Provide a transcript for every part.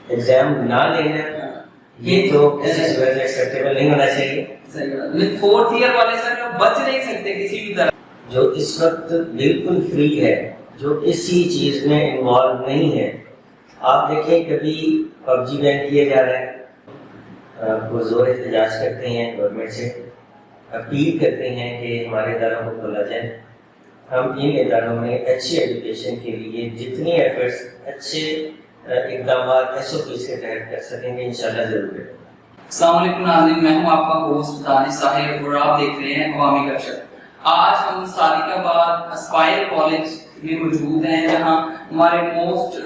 Exam نہ لینا یہ تو کسی صورت میں ایکسیپٹیبل نہیں ہونا چاہیے. لیکن فورتھ ایئر والے سر بچ نہیں سکتے کسی بھی طرح. جو اس وقت بالکل فری ہے, جو کسی چیز میں انوالو نہیں ہے, آپ دیکھیں کبھی پب جی بین کیا جا رہا ہے, وہ زور احتجاج کرتے ہیں, گورنمنٹ سے اپیل کرتے ہیں کہ ہمارے اداروں کو کھولا جائے. ہم ان اداروں میں اچھی ایجوکیشن کے لیے جتنی ایفرٹس اچھے اقدامات ایس او پیز کے تحت کر سکیں گے انشاءاللہ ضرور کریں. السلام علیکم ناظرین, میں ہوں آپ کا ہوسٹ دانش طاہر اور آپ دیکھ رہے ہیں عوامی گپ شپ. آج ہم سالکہ آباد اسپائر کالج میں موجود ہیں جہاں ہمارے موسٹ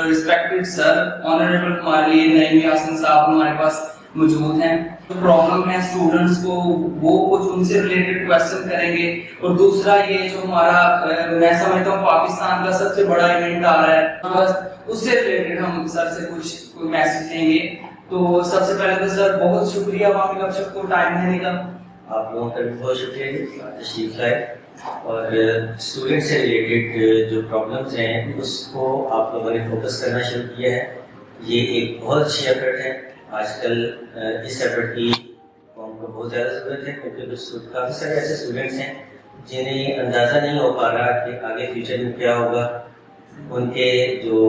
ریسپیکٹڈ سر آنریبل ہمارے لیے نعیم یاسین صاحب ہمارے پاس موجود ہیں. جو پرابلم ہے اسٹوڈنٹس کو وہ کچھ ان سے ریلیٹڈ کویشچن کریں گے, اور دوسرا یہ جو ہمارا میں سمجھتا ہوں پاکستان کا سب سے بڑا ایونٹ آ رہا ہے بس اس سے ریلیٹڈ ہم سر سے کچھ میسج لیں گے. تو سب سے پہلے تو سر بہت شکریہ عوامی گپ شپ کو ٹائم دینے کا. آپ لوگوں کا بھی بہت شکریہ تشریف لائے, اور اسٹوڈنٹ سے ریلیٹڈ جو پرابلمس ہیں اس کو آپ لوگوں نے فوکس کرنا شروع کیا ہے. یہ ایک بہت اچھی ایفرٹ ہے. آج کل اس ایفرٹ کی قوم کو بہت زیادہ ضرورت ہے, کیونکہ کافی سارے ایسے اسٹوڈنٹس ہیں جنہیں یہ اندازہ نہیں ہو پا رہا کہ آگے فیوچر میں کیا ہوگا. ان کے جو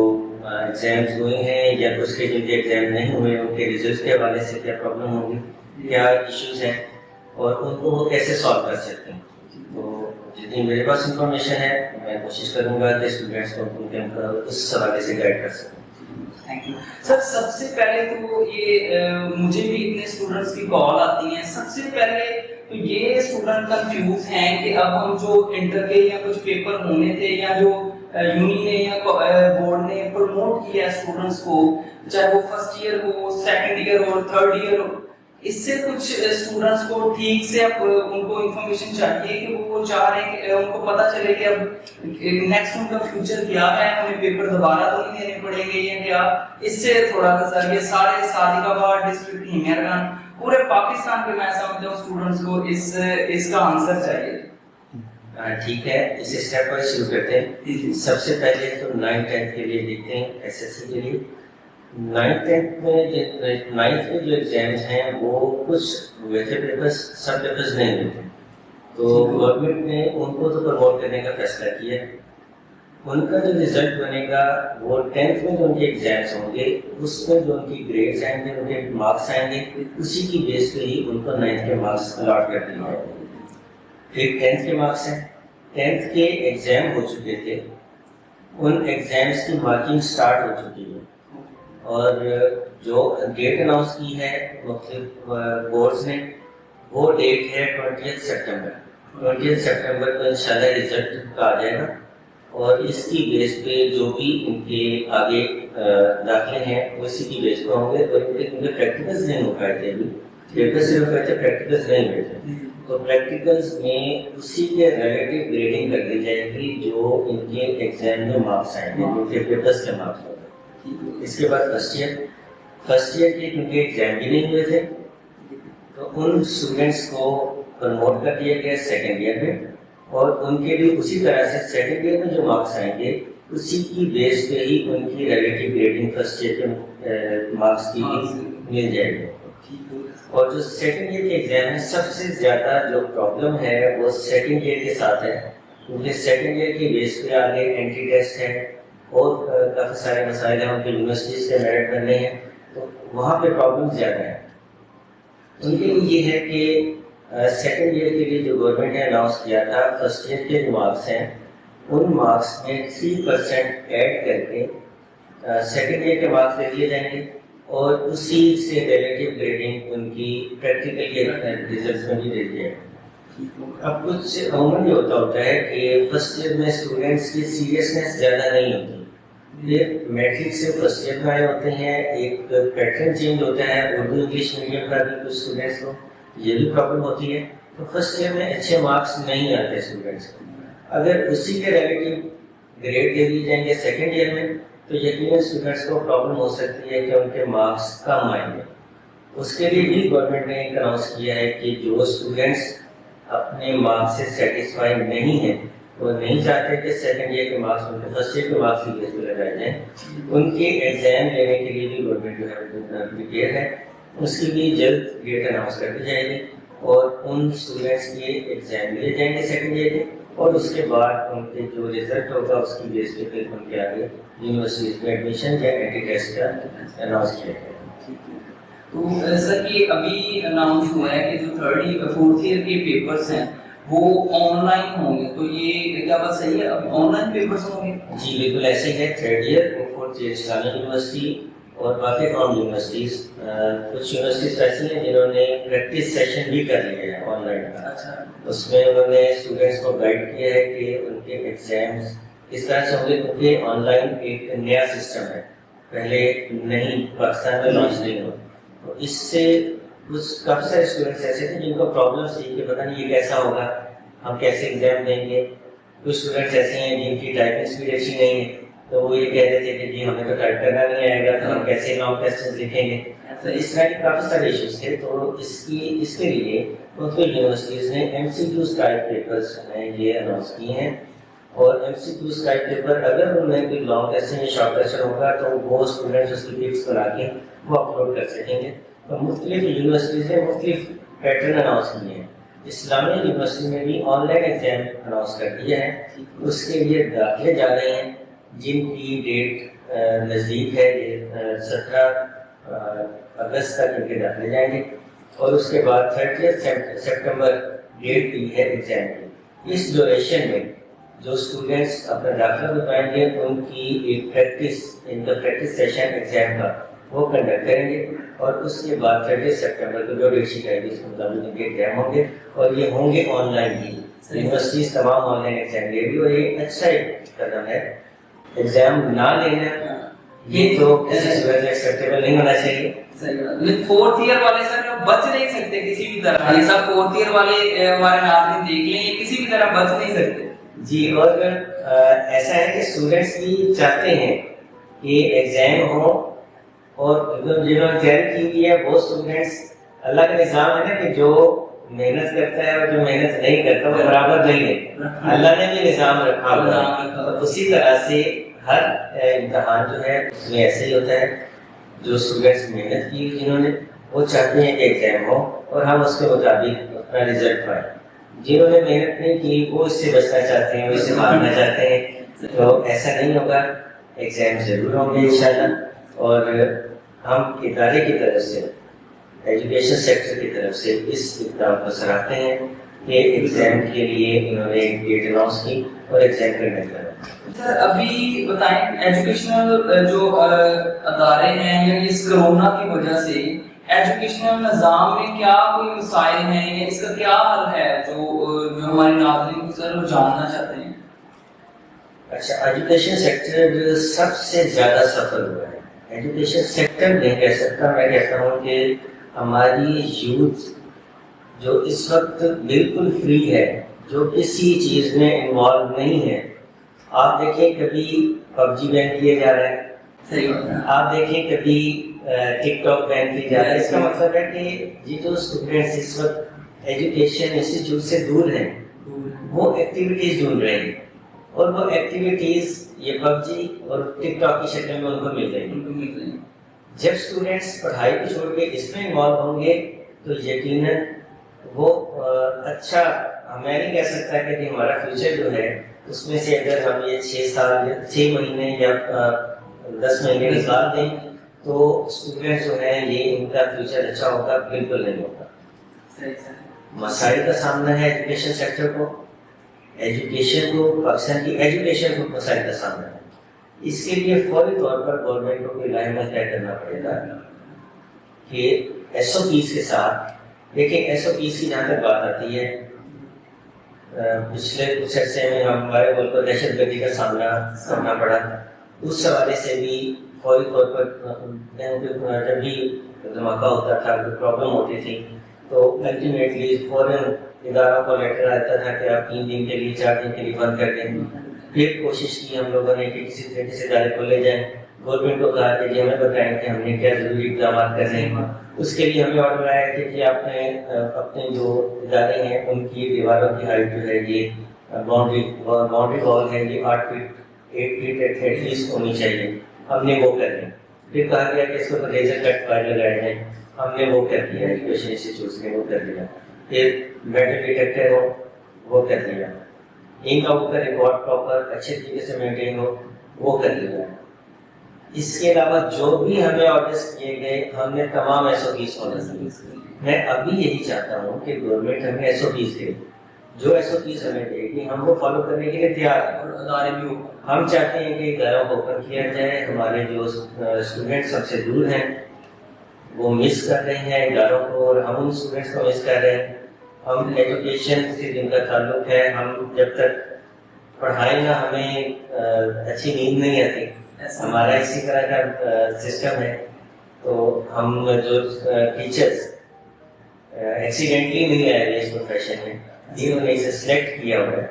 ایگزامس ہوئے ہیں یا اس کے جن کے ایگزام نہیں ہوئے ان کے ریزلٹ کے حوالے سے کیا پرابلم ہوگی, کیا ایشوز ہیں, اور ان کو وہ کیسے سالو کر سکتے ہیں. تو جتنی میرے پاس انفارمیشن ہے میں کوشش کروں گا کہ اسٹوڈنٹس کو اس حوالے سے گائڈ کر سکوں. Thank you sir. سب سے پہلے تو یہ مجھے بھی اتنے اسٹوڈنٹس کی کال آتی ہیں, سب سے پہلے تو یہ اسٹوڈنٹ کنفیوز ہیں کہ اب ہم جو انٹر کے یا کچھ پیپر ہونے تھے یا جو یونی نے یا بورڈ نے پروموٹ کیا اسٹوڈنٹس کو, چاہے وہ فرسٹ ایئر ہو, سیکنڈ ایئر ہو, تھرڈ ایئر ہو, اس سے کچھ اسٹوڈنٹس کو ٹھیک سے اب ان کو انفارمیشن چاہیے کہ وہ چاہ رہے ہیں کہ ان کو پتہ چلے کہ اب نیکسٹ ان کا فیوچر کیا ہے, ہمیں پیپر دوبارہ تو نہیں دینے پڑیں گے یا کیا. اس سے تھوڑا سا سر یہ سارے سالکہ آباد ڈسٹرکٹ ہی میران پورے پاکستان کے میں سمجھتا ہوں اسٹوڈنٹس کو اس کا آنسر چاہیے. ٹھیک ہے, اس اسٹیپ پر شروع کرتے ہیں. سب سے پہلے تو 9th-10th کے لیے دیکھتے ہیں ایس ایس سی کے لیے. 9th-10th میں جو ایگزامس ہیں وہ کچھ ہوئے تھے پیپرس, سب پیپرس نہیں ہوئے تھے, تو گورنمنٹ نے ان کو تو پروموٹ کرنے کا فیصلہ کیا. ان کا جو رزلٹ بنے گا وہ 10th میں جو ان کے ایگزامس ہوں گے اس میں جو ان کی گریڈس آئیں گے, ان کے مارکس آئیں گے, اسی کی بیس پہ ہی ان کو 9th کے مارکس الاٹ کر دیے جائیں گے. پھر 10th کے مارکس ہیں, 10th کے ایگزام ہو چکے تھے, ان ایگزامس کی مارکنگ سٹارٹ ہو چکی ہے, اور جو ڈیٹ اناؤنس کی ہے مختلف بورڈز نے وہ ڈیٹ ہے 20 سپٹمبر. 20 سپٹمبر کو انشاءاللہ رزلٹ آ جائے گا, اور اس کی بیس پہ جو بھی ان کے آگے داخلے ہیں وہ اسی کی بیس پہ ہوں گے. اور ان کے پریکٹیکلز نہیں ہو پائے تھے, ابھی پیپر صرف ہوئے تھے, پریکٹیکلز نہیں ہوئے تھے, تو پریکٹیکلز میں اسی کے ریلیٹیو گریڈنگ کر دی جائے گی جو ان کے ایگزام میں مارکس آئیں گے, جو کہ پیپرس کے مارکس ہوں گے. اس کے بعد فرسٹ ایئر کے کیونکہ ایگزام بھی نہیں ہوئے تھے تو ان اسٹوڈنٹس کو پروموٹ کر دیا گیا سیکنڈ ایئر میں, اور ان کے بھی اسی طرح سے سیکنڈ ایئر میں جو مارکس آئیں گے اسی کی بیس پہ ہی ان کی ریلیٹیو گریڈنگ فرسٹ ایئر کے مارکس کی مل جائے گی. اور جو سیکنڈ ایئر کے ایگزام ہے سب سے زیادہ جو پرابلم ہے وہ سیکنڈ ایئر کے ساتھ ہے, کیونکہ سیکنڈ ایئر کی بیس پہ آگے اینٹی ٹیسٹ ہے اور کافی سارے مسائل ہیں, ان کے یونیورسٹیز کے میرٹ بننے ہیں, تو وہاں پہ پرابلم زیادہ ہے. ان کے لیے یہ ہے کہ سیکنڈ ایئر کے لیے جو گورنمنٹ نے اناؤنس کیا تھا فرسٹ ایئر کے جو مارکس ہیں ان مارکس میں 3% ایڈ کر کے سیکنڈ ایئر کے مارکس دے دیے جائیں گے, اور اسی سے ریلیٹیو گریڈنگ ان کی پریکٹیکل کے ریزلٹس میں بھی دے دی جائے گی. اب کچھ عموماً یہ ہوتا ہے کہ فرسٹ ایئر میں اسٹوڈنٹس کی سیریسنیس زیادہ نہیں ہوتی, یہ میٹرک سے فرسٹ ایئر میں آئے ہوتے ہیں, ایک پیٹرن چینج ہوتا ہے, اردو انگلش میڈیم کا بھی کچھ اسٹوڈنٹس کو یہ بھی پرابلم ہوتی ہے, تو فرسٹ ایئر میں اچھے مارکس نہیں آتے اسٹوڈنٹس کو. اگر اسی کے ریلیٹیو گریڈ دے دی جائیں گے سیکنڈ ایئر میں تو یقیناً اسٹوڈنٹس کو پرابلم ہو سکتی ہے کہ ان کے مارکس کم آئیں گے. اس کے لیے بھی گورنمنٹ نے ایک اناؤنس کیا ہے کہ جو اسٹوڈنٹس اپنے مارکس سے سیٹسفائی نہیں ہیں وہ نہیں چاہتے کہ سیکنڈ ایئر کے مارکس ان کے فرسٹ ایئر کے مارکس کی بیس پہ لگائے جائیں. ان کے ایگزام لینے کے لیے بھی گورنمنٹ جو ہے پریپیئر ہے. اس کی بھی جلد ڈیٹ اناؤنس کر دی جائے گی اور ان اسٹوڈنٹس کے ایگزام لیے جائیں گے سیکنڈ ایئر کے, اور اس کے بعد ان کے جو رزلٹ ہوگا اس کی بیس پہ پھر ان کے آگے یونیورسٹیز میں ایڈمیشن یا اینٹی ٹیسٹ کا اناؤنس کیا جائے گا. تو سر یہ ابھی اناؤنس ہوا ہے کہ جو تھرڈ فورتھ ایئر کے پیپرس ہیں وہ آن لائن ہوں گے, تو یہ کیا بات صحیح ہے, ابھی آن لائن پیپرس ہوں گے؟ جی بالکل ایسے ہی ہے. تھرڈ ایئر اور فورتھ ایئر اسلامیہ یونیورسٹی اور باقی تمام یونیورسٹیز, کچھ یونیورسٹیز ایسی ہیں جنہوں نے پریکٹس سیشن بھی کر لیے ہیں آن لائن کا. اچھا, اس میں انہوں نے اسٹوڈنٹس کو گائیڈ کیا ہے کہ ان کے ایگزامس اس طرح سے ہوں گے, کیونکہ آن لائن ایک نیا سسٹم ہے, پہلے نہیں پاکستان میں لانچ نہیں ہوا. تو اس سے کچھ کافی سارے اسٹوڈنٹس ایسے تھے جن کو پرابلمس تھی کہ پتہ نہیں یہ کیسا ہوگا, ہم کیسے ایگزام دیں گے. کچھ اسٹوڈنٹس ایسے ہیں جن کی ٹائپنگ اسپیڈ اچھی نہیں ہے, تو وہ یہ کہتے تھے کہ جی ہمیں تو ٹائپ کرنا نہیں آئے گا, تو ہم کیسے لانگ ٹیسٹ لکھیں گے. تو اس طرح کے کافی سارے ایشوز تھے. تو اس کے لیے مختلف یونیورسٹیز نے M C Qs type papers ہیں یہ اناؤنس کیے ہیں. اور M C Qs type paper اگر ان میں کوئی لانگ ٹیسٹ یا شارٹ ٹیسٹ ہوگا تو وہ اسٹوڈنٹس اس کی پکس بنا کے وہ اپلوڈ کر سکیں گے. اور مختلف یونیورسٹیز نے مختلف پیٹرن اناؤنس کیے ہیں. اسلامیہ یونیورسٹی میں بھی آن لائن ایگزام اناؤنس کر دیا ہے. اس کے لیے داخلے جا رہے ہیں جن کی ڈیٹ نزدیک ہے, 17 اگست تک ان کے داخلے جائیں گے. اور اس کے بعد 30 سپٹمبر ڈیٹ دی ہے ایگزام کی. اس ڈیوریشن میں جو اسٹوڈنٹس اپنا داخلہ بتائیں گے ان کی ایک ان کا پریکٹس سیشن ایگزام کا وہ کنڈکٹ کریں گے. اور اس کے بعد 30 سپٹمبر کو جو ڈیٹ شیٹ آئے گی اس کے مطابق ان کے ایگزام ہوں گے, اور یہ ہوں گے آن لائن ہی. یونیورسٹیز تمام آن لائن ایگزام لے گی, اور یہ اچھا ایک قدم ہے. ایگزام نہ لینا یہ تو کسی صورت میں ایکسیپٹیبل نہیں ہونا چاہیے. فورتھ ایئر والے سر بچ نہیں سکتے کسی بھی طرح, یہ سب فورتھ ایئر والے ہمارے ناظرین دیکھ لیں, یہ کسی بھی طرح بچ نہیں سکتے. جی, اور ایسا ہے کہ اسٹوڈنٹس بھی چاہتے ہیں کہ ایگزام ہو, اور جنہوں نے تیاری کی ہوئی ہے وہ اسٹوڈنٹس, اللہ کا نظام ہے نا کہ جو محنت کرتا ہے اور جو محنت نہیں کرتا وہ برابر نہیں ہے. اللہ نے بھی نظام رکھا ہوا, اسی طرح سے ہر امتحان جو ہے اس میں ایسے ہی ہوتا ہے. جو اسٹوڈنٹس محنت کی جنہوں نے وہ چاہتے ہیں کہ ایگزام ہو اور ہم اس کے مطابق اپنا رزلٹ پائیں. جنہوں نے محنت نہیں کی وہ اس سے بچنا چاہتے ہیں, وہ اس سے بھاگنا چاہتے ہیں, تو ایسا نہیں ہوگا. ایگزام ضرور ہوں گے انشاءاللہ. اور ہم ادارے کی طرف سے, ایجوکیشن سیکٹر کی طرف سے اس اقدام کو سراہتے ہیں کہ ایگزام کے لیے انہوں نے ایک ڈیٹ اناؤنس کی اور ایگزام کرنے کا. سر ابھی بتائیں ایجوکیشنل جو ادارے ہیں, یا اس کرونا کی وجہ سے ایجوکیشنل نظام میں کیا کوئی مسائل ہیں, یا اس کا کیا حل ہے جو ہمارے ناظرین کو سر وہ جاننا چاہتے ہیں؟ اچھا, ایجوکیشن سیکٹر سب سے زیادہ سفر ہوا ہے. ایجوکیشن سیکٹر نہیں کہہ سکتا, میں کہتا ہوں کہ ہماری یوتھ جو اس وقت بالکل فری ہے, جو کسی چیز میں انوالو نہیں ہے. آپ دیکھیں کبھی پب جی بین کیے جا رہے ہیں, صحیح بات ہے. آپ دیکھیں کبھی ٹک ٹاک بین کیے جا رہے ہیں. اس کا مطلب ہے کہ یہ جو اسٹوڈنٹس اس وقت ایجوکیشن انسٹیٹیوٹ سے دور ہیں وہ ایکٹیویٹیز ڈھونڈ رہے ہیں, اور وہ ایکٹیویٹیز یہ پب جی اور ٹک ٹاک کی شکل میں ان کو مل رہی ہیں. جب اسٹوڈنٹس پڑھائی کو چھوڑ کے اس میں انوالو ہوں گے تو یقیناً وہ اچھا, میں نہیں کہہ سکتا کہ ہمارا فیوچر جو ہے اس میں سے اگر ہم یہ 6 مہینے یا 10 مہینے نکال دیں تو اسٹوڈنٹس جو ہیں یہ ان کا فیوچر اچھا ہوگا, بالکل نہیں ہوگا. مسائل کا سامنا ہے ایجوکیشن سیکٹر کو, ایجوکیشن کو, پاکستان کی ایجوکیشن کو مسائل کا سامنا ہے. اس کے لیے فوری طور پر گورنمنٹ کو کوئی لائحہ طے کرنا پڑے گا کہ ایس او پیز کے ساتھ. دیکھیں ایس او پیز کی جہاں تک بات آتی ہے, پچھلے کچھ عرصے میں ہمارے ملک کو دہشت گردی کا سامنا کرنا پڑا. اس حوالے سے بھی فوری طور پر جب بھی دھماکہ ہوتا تھا, کوئی پرابلم ہوتی تھی, تو الٹیمیٹلی فوراً اداروں کو لیٹر آتا تھا کہ آپ 3 دن کے لیے 4 دن کے لیے بند کر دیں. پھر کوشش کی ہم لوگوں نے کہ کسی طریقے سے ادارے کھولے جائیں. گورنمنٹ کو کہا کہ ہمیں بتائیں کہ ہم نے کیا ضروری اقدامات کرنے ہیں. اس کے لیے ہمیں آرڈر آیا کہ آپ نے اپنے جو ادارے ہیں ان کی دیواروں کی ہائٹ جو ہے یہ باؤنڈری وال ہے یہ 8 فیٹ ایٹ لیسٹ ہونی چاہیے، ہم نے وہ کر لیا. پھر کہا گیا کہ اس کو لیزر کٹ فائر لگائے ہیں، ہم نے وہ کر دیا، ایجوکیشن انسٹیٹیوٹس نے وہ کر دیا. پھر میٹل ڈیٹیکٹر ہو وہ کر دیا، انک آؤٹ کا ریکارڈ پراپر اچھے طریقے سے مینٹین ہو وہ کر لیا. اس کے علاوہ جو بھی ہمیں آرڈرس کیے گئے ہم نے تمام ایس او پیز فالو کیے. میں ابھی یہی چاہتا ہوں کہ گورنمنٹ ہمیں ایس او پیز دے، جو ایس او پیز ہمیں دے گی ہم وہ فالو کرنے کے لیے تیار ہیں. اور ادارے بھی ہم چاہتے ہیں کہ اداروں کو اوپن کیا جائے. ہمارے جو اسٹوڈنٹس ہم سے دور ہیں وہ مس کر رہے ہیں اداروں کو، اور ہم ان اسٹوڈنٹس کو مس کر رہے ہیں. ہم ایجوکیشن سے جن کا تعلق ہے، ہم جب تک پڑھائیں گا ہمیں اچھی نیند نہیں آتی. ہمارا اسی طرح کا سسٹم ہے. تو ہم جو ٹیچرس ایکسیڈنٹلی نہیں آئے ہوئے اس پروفیشن میں، انہوں نے اسے سلیکٹ کیا ہوا ہے.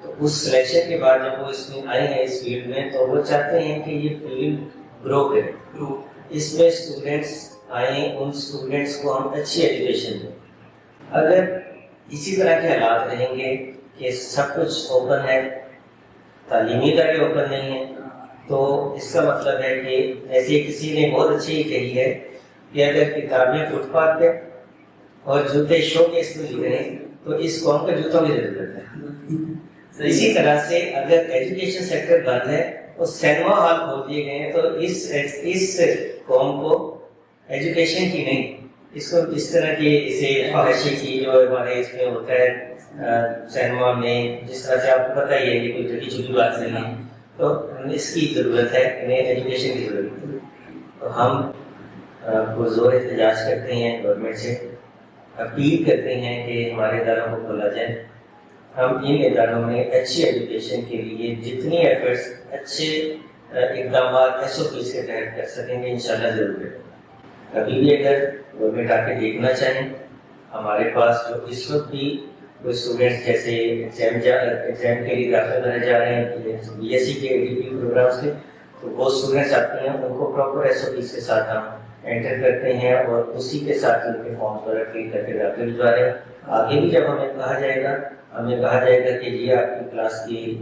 تو اس سلیکشن کے بعد جب وہ اس میں آئے ہیں اس فیلڈ میں تو وہ چاہتے ہیں کہ یہ فیلڈ گرو کرے، اس میں اسٹوڈنٹس آئیں، ان اسٹوڈنٹس کو ہم اچھی ایجوکیشن دیں. اگر اسی طرح کے حالات رہیں گے کہ سب کچھ اوپن ہے، تعلیمی ادارے اوپن نہیں ہیں، تو اس کا مطلب ہے کہ ایسے کسی نے بہت اچھی کہی ہے کہ اگر کتابیں فٹ پاتھ پہ اور جوتے شو کیس میں مل رہے تو اس قوم کا جوتوں کی ضرورت ہے. اسی طرح سے اگر ایجوکیشن سیکٹر بند ہے اور سینما ہال کھول دیے گئے ہیں تو اس قوم کو ایجوکیشن کی نہیں، اس کو اس طرح کی اسے فحاشی کی جو ہمارے اس میں ہوتا ہے سینما میں، جس طرح سے آپ کو پتہ ہی ہے کہ کوئی چھوٹی چھوٹی بات نہیں ہے، تو اس کی ضرورت ہے، انہیں ایجوکیشن کی ضرورت ہے. تو ہم پرزور احتجاج کرتے ہیں، گورنمنٹ سے اپیل کرتے ہیں کہ ہمارے اداروں کو کھولا جائے. ہم ان اداروں میں اچھی ایجوکیشن کے لیے جتنی ایفرٹس اچھے اقدامات ایس او پیز کے تحت کر سکیں گے انشاءاللہ ضرور کریں. کبھی بھی اگر گورنمنٹ آ کے دیکھنا چاہیں، ہمارے پاس جو اس وقت بھی کوئی اسٹوڈنٹس جیسے ایگزام کے لیے داخل ہونے جا رہے ہیں بی ایس سی کے ڈی پی پروگرامس کے، تو وہ اسٹوڈنٹس آتے ہیں، ان کو پراپر ایس او پیز کے ساتھ ہم انٹر کرتے ہیں اور اسی کے ساتھ ان کے فارمس وغیرہ فل کر کے داخل بھجوا رہے ہیں. آگے بھی جب ہمیں کہا جائے گا کہ یہ آپ کی کلاس کی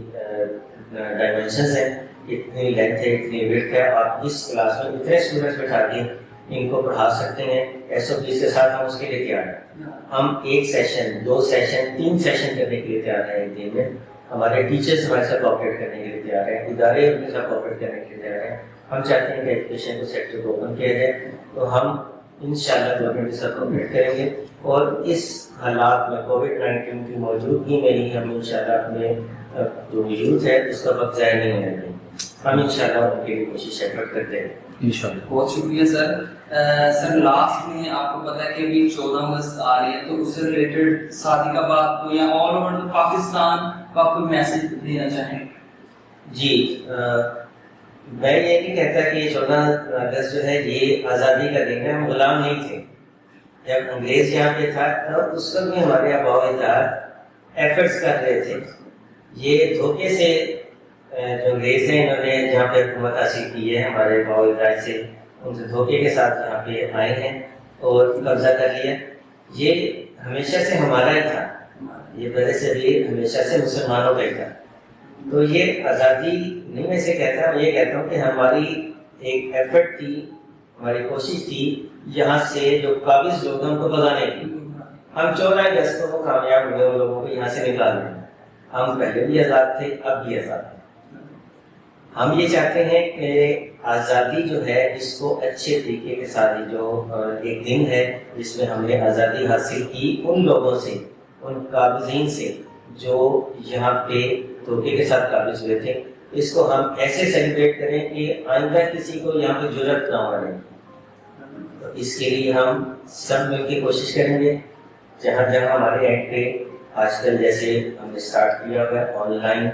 ڈائمینشنز ہیں، اتنی لینتھ ہے، اتنی ویڈتھ ہے، آپ اس کلاس میں اتنے اسٹوڈنٹس بٹھا کے ان کو پڑھا سکتے ہیں ایس او پیز کے ساتھ، ہم اس کے لیے تیار ہیں. ہم 1 سیشن 2 سیشن 3 سیشن کرنے کے لیے تیار ہیں ایک دن میں. ہمارے ٹیچرس ہمارے ساتھ کوآپریٹ کرنے کے لیے تیار ہیں، ادارے ان کے ساتھ کوآپریٹ کرنے کے لیے تیار ہیں. ہم چاہتے ہیں کہ ایجوکیشن کو سیکٹر کو اوپن کیا جائے، تو ہم انشاءاللہ گورنمنٹ کے ساتھ کوآپریٹ کریں گے. اور اس حالات میں کووڈ-19 کی موجودگی میں ہی ہم انشاءاللہ اپنے جو یوتھ ہے اس کا وقت ضائع نہیں ہونے دیں گے. ہم انشاءاللہ ان کے لیے کوشش ایفرٹ کرتے ہیں انشاءاللہ. بہت شکریہ سر. سر لاسٹ میں آپ کو پتا ہے کہ ابھی 14 اگست آ رہی ہے، تو اس سے ریلیٹڈ ساتھی کا بات کو یا آل اوور پاکستان کو آپ کوئی میسج دینا چاہیں؟ جی، میں یہ نہیں کہتا کہ 14 اگست جو ہے یہ آزادی کا دن ہے. ہم غلام نہیں تھے جب انگریز یہاں پہ تھا، تو اس وقت بھی ہمارے آباء و اجداد ایفرٹس کر رہے تھے. یہ دھوکے سے جو انگریز ہیں انہوں نے جہاں پہ حکومت حاصل کی ہے ہمارے آباء و اجداد سے، ان سے دھوکے کے ساتھ یہاں پہ آئے ہیں اور قبضہ کر لیا. یہ ہمیشہ سے ہمارا ہی تھا، یہ بڑے سے بھی ہمیشہ سے مسلمانوں کا ہی تھا. تو یہ آزادی نہیں میں سے کہتا ہوں، یہ کہتا ہوں کہ ہماری ایک ایفرٹ تھی، ہماری کوشش تھی یہاں سے جو قابض لوگ ہیں ان کو بھگانے کی. ہم 14 اگست کو کامیاب ہوئے ان لوگوں کو یہاں سے نکالنے. ہم پہلے بھی آزاد تھے، اب بھی آزاد ہیں. ہم یہ چاہتے ہیں کہ آزادی جو ہے اس کو اچھے طریقے کے ساتھ، جو ایک دن ہے جس میں ہم نے آزادی حاصل کی ان لوگوں سے، ان قابضین سے جو یہاں پہ دھوکے کے ساتھ قابض ہوئے تھے، اس کو ہم ایسے سیلیبریٹ کریں کہ آئندہ کسی کو یہاں پہ جرأت نہ ہو رہی. تو اس کے لیے ہم سب مل کے کوشش کریں گے. جہاں جہاں ہمارے اینڈ پہ آج کل جیسے ہم نے اسٹارٹ کیا ہوا ہے آن لائن،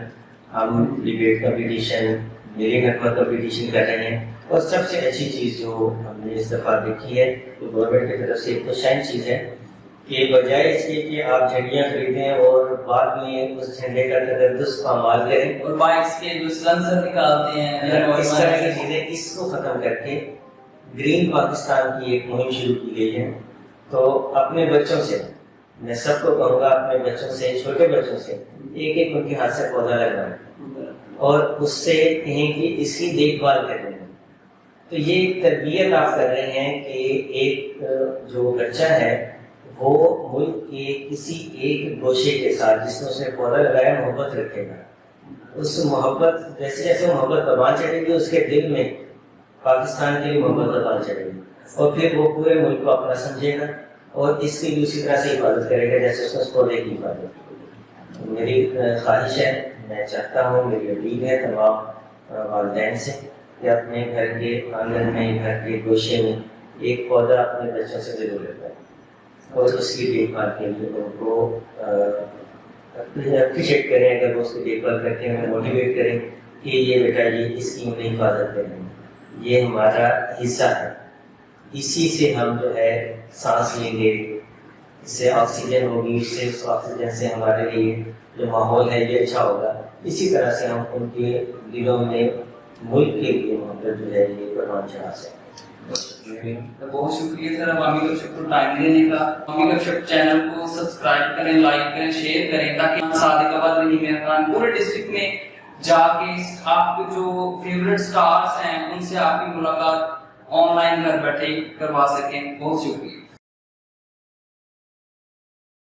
ہم ڈیبیٹ کمپٹیشن، میری نغمہ کمپٹیشن کر رہے ہیں. اور سب سے اچھی چیز جو ہم نے اس دفعہ دیکھی ہے تو گورنمنٹ کی طرف سے ایک تو شائن چیز ہے کہ بجائے اس کے کہ آپ جھنڈیاں خریدیں اور بعد میں اس جھنڈے کا تقدس پامال کریں اور بائکس کے جو سلنسر نکالتے ہیں، اس طرح کی چیزیں، اس کو ختم کر کے گرین پاکستان کی ایک مہم شروع کی گئی ہے. تو اپنے بچوں سے میں سب کو کہوں گا اپنے بچوں سے, چھوٹے بچوں سے, ایک ایک ان کے ہاتھ سے پودا لگائیں اور اس سے کہیں کہ اس کی دیکھ بھال کریں. تو یہ ایک تربیت آپ کر رہے ہیں کہ ایک جو بچہ ہے وہ ملک کے کسی ایک گوشے کے ساتھ جس میں اس نے پودا لگایا محبت رکھے گا. اس محبت جیسے جیسے محبت پروان چڑھے گی اس کے دل میں پاکستان کے لیے محبت پروان چڑھے گی, اور پھر وہ پورے ملک کو اپنا سمجھے گا اور اس کی بھی اسی طرح سے حفاظت کرے گا جیسے اس نے اس پودے کی حفاظت کی. میری خواہش ہے, میں چاہتا ہوں, میری اپیل ہے تمام والدین سے کہ اپنے گھر کے آنگن میں, گھر کے گوشے میں ایک پودا اپنے بچوں سے ضرور لگائیں اور اس کی دیکھ بھال کے لیے ان کو اپریشیٹ کریں. اگر وہ اس کی دیکھ بھال کرتے ہیں, موٹیویٹ کریں کہ یہ بیٹا جی اس کی ہمیں حفاظت کریں, یہ ہمارا حصہ ہے, اسی سے ہم جو ہے سانس لیں گے, اس سے آکسیجن ہوگی, اس سے اس آکسیجن سے ہمارے لیے جو ماحول ہے یہ اچھا ہوگا. اسی طرح سے ہم ان کے دلوں میں ملک کے لیے محبت جو ہے یہ پروان چڑھا سکتے. بہت شکریہ سر عوامی گپ شپ کو ٹائم دینے کا. عوامی گپ شپ چینل کو سبسکرائب کریں, لائک کریں, شیئر کریں تاکہ صادق آباد رحیم خان پورے ڈسٹرکٹ میں جا کے آپ کے جو فیوریٹ سٹارز ہیں ان سے آپ کی ملاقات آن لائن گھر بیٹھے کروا سکیں. بہت شکریہ.